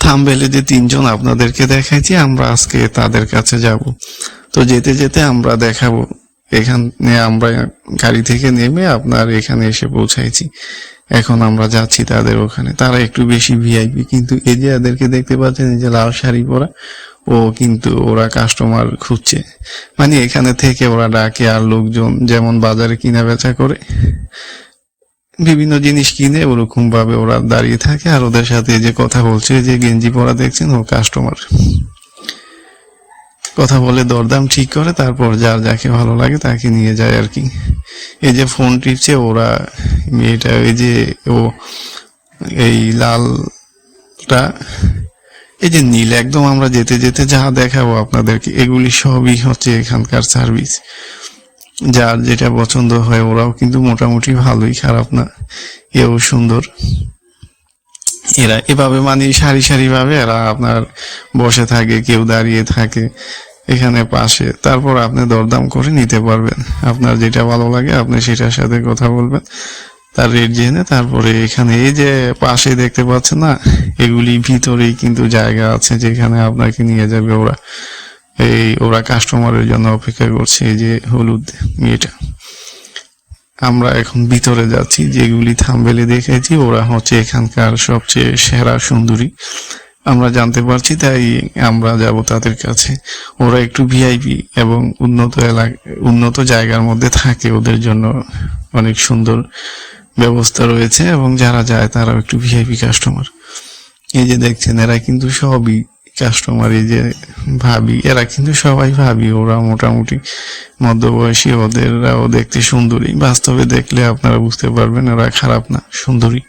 থাম্বনেলে যে তিনজন আপনাদেরকে দেখাইছি আমরা আজকে তাদের কাছে যাব। তো যেতে যেতে আমরা দেখাবো। এখানে আমরা গাড়ি থেকে নেমে আপনার এখানে এসে পৌঁছাইছি। এখন আমরা যাচ্ছি তাদের ওখানে। তারা একটু বেশি ভিআইপি, কিন্তু এই যে এদেরকে দেখতে পাচ্ছেন, এই যে লাল শাড়ি পরা, ও কিন্তু ওরা কাস্টমার খুঁজছে। মানে এখানে থেকে ওরা ডাকে, আর লোকজন যেমন বাজারে কিনা বেচা করে বিভিন্ন জিনিস কিনে, ওরকম ভাবে ওরা দাঁড়িয়ে থাকে আর ওদের সাথে যে কথা বলছে, যে গেঞ্জি পরা দেখছেন ও কাস্টমার। কথা বলে দরদাম ঠিক করে, তারপর যার যাকে ভালো লাগে তাকে নিয়ে যায় আর কি। এই যে ফোন টিপছে ওরা, মেয়েটা, এই যে ও এই লালটা, এই যে নীল, একদম আমরা যেতে যেতে যা দেখাবো আপনাদেরকে এগুলি সবই হচ্ছে এখানকার সার্ভিস। যার যেটা পছন্দ হয়, ওরাও কিন্তু মোটামুটি ভালোই, খারাপ না, এও সুন্দর। এরা এভাবে মানে সারি সারি ভাবে এরা আপনার বসে থাকে, কেউ দাঁড়িয়ে থাকে এখানে পাশে। তারপর আপনি দরদাম করে নিতে পারবেন, আপনার যেটা ভালো লাগে আপনি সেটার সাথে কথা বলবেন, তার রেট জেনে তারপরে এখানে এই যে পাশে দেখতে পাচ্ছেন না, এগুলি ভিতরেই কিন্তু জায়গা আছে যেখানে আপনাকে নিয়ে যাবে ওরা। ওরা কাস্টমারের জন্য অপেক্ষা করছে। এই যে হলুদ মেয়েটা, আমরা এখন ভিতরে যাচ্ছি। যেগুলি থাম্বনেলে দেখেছি ওরা হচ্ছে এখানকার সবচেয়ে সেরা সুন্দরী, আমরা জানতে পারছি, তাই আমরা যাব তাদের কাছে। ওরা একটু ভিআইপি এবং উন্নত জায়গার মধ্যে থাকে, ওদের জন্য অনেক সুন্দর ব্যবস্থা রয়েছে, এবং যারা যায় তারাও একটু ভিআইপি কাস্টমার। এই যে দেখছেন এরা কিন্তু সবই কাস্টমার। এই যে ভাবি, এরা কিন্তু সবাই ভাবি, ওরা মোটামুটি মধ্যবয়সী, ওদেরও দেখতে সুন্দরী। বাস্তবে দেখলে আপনারা বুঝতে পারবেন ওরা খারাপ না, সুন্দরী।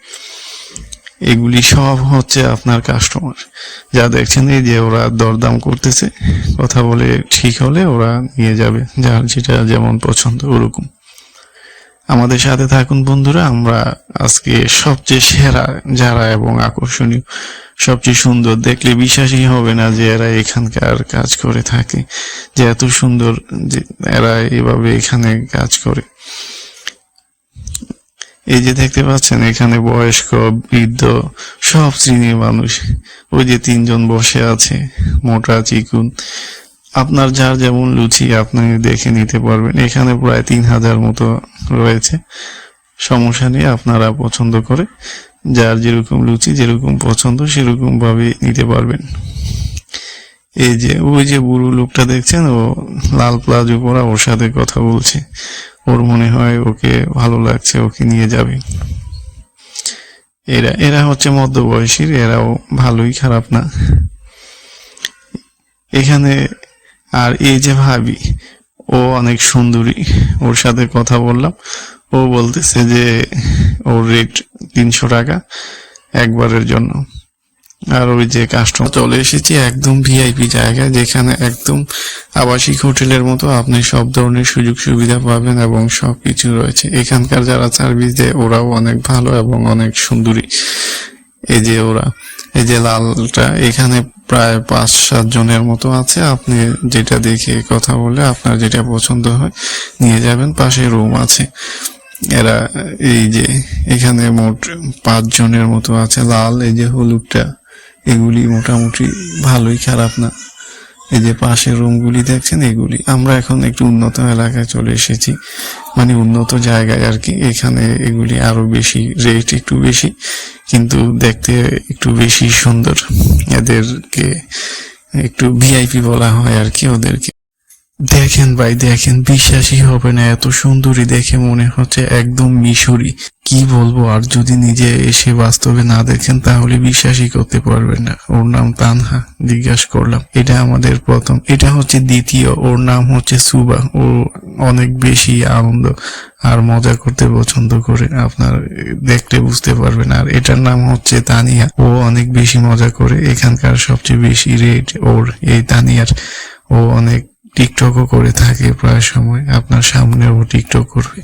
এগুলি সব হচ্ছে আপনার কাস্টমার। যা দেখছেন এই যে ওরা দরদাম করতেছে, কথা বলে ঠিক হলে ওরা নিয়ে যাবে, যার যেটা যেমন পছন্দ ওরকম। আমাদের সাথে থাকুন বন্ধুরা। আমরা আজকে সবচেয়ে সেরা যারা এবং আকর্ষণীয়, সবচেয়ে সুন্দর, দেখলে বিশ্বাসই হবে না যে এরা এখানকার কাজ করে থাকে, যে এত সুন্দর যে এরা এভাবে এখানে কাজ করে। এই যে দেখতে পাচ্ছেন এখানে বয়স্ক, বৃদ্ধ, সব শ্রেণীর মানুষ। ওই যে তিনজন বসে আছে, মোটা চিকুন, আপনার যার যেমন রুচি আপনি দেখে নিতে পারবেন। এখানে প্রায় 3000 মতো রয়েছে, সমস্যা নেই, আপনারা পছন্দ করে যার যেরকম রুচি, যেরকম পছন্দ সেরকম ভাবে নিতে পারবেন। এই যে ওই যে বুড়ো লোকটা দেখছেন, ও লাল প্লাজো পরা, ওর সাথে কথা বলছে, ওর মনে হয় ওকে ভালো লাগছে, ওকে নিয়ে যাবে। এরা হচ্ছে মধ্যবয়সীর, এরাও ভালোই, খারাপ না এখানে। আর এই যে ভাবি, ও অনেক সুন্দরী, ওর সাথে কথা বললাম, ও বলতেছে যে ওর রেট 300 টাকা একবারের জন্য। আর ওই যে কাস্টমার, চলে এসেছি একদম ভিআইপি জায়গায়, যেখানে একদম আবাসিক হোটেলের মতো আপনি সব ধরনের সুযোগ সুবিধা পাবেন এবং সবকিছু রয়েছে। এখানকার যারা সার্ভিস দেয় ওরাও অনেক ভালো এবং অনেক সুন্দরী। এই যে ওরা, এই যে লালটা, এখানে প্রায় 5-7 জনের মতো আছে। আপনি যেটা দেখে কথা বলে আপনার যেটা পছন্দ হয় নিয়ে যাবেন, পাশে রুম আছে। এরা এই যে এখানে মোট 5 জনের মতো আছে। লাল, এই যে হলুদটা, এগুলি মোটামুটি ভালোই, খারাপ না। এই যে পাশের রুমগুলি দেখছেন, এগুলি। আমরা এখন একটু উন্নত এলাকায় চলে এসেছি, মানে উন্নত জায়গায় আর কি। এখানে এগুলি আরো বেশি, রেট একটু বেশি, কিন্তু দেখতে একটু বেশি সুন্দর। এদেরকে একটু ভিআইপি বলা হয় আর কি ওদেরকে। দেখেন ভাই, দেখেন, বিশ্বাসই হবে না, এত সুন্দরী দেখে মনে হচ্ছে একদম মিশরি। কি বলবো, আর যদি নিজে এসে বাস্তবে না দেখেন তাহলে বিশ্বাসই করতে পারবেন না। ওর নাম তানহা, জিজ্ঞাসা করলাম। এটা আমাদের প্রথম, এটা হচ্ছে দ্বিতীয়। ওর নাম হচ্ছে সুবা। ও অনেক বেশি আনন্দ আর মজা করতে পছন্দ করে, আপনার দেখলে বুঝতে পারবেন। আর এটার নাম হচ্ছে তানিয়া, ও অনেক বেশি মজা করে। এখানকার সবচেয়ে বেশি রেট ওর, এই তানিয়ার। ও অনেক টিকটকও করে থাকে প্রায় সময়, আপনার সামনে ও টিকটক করবে।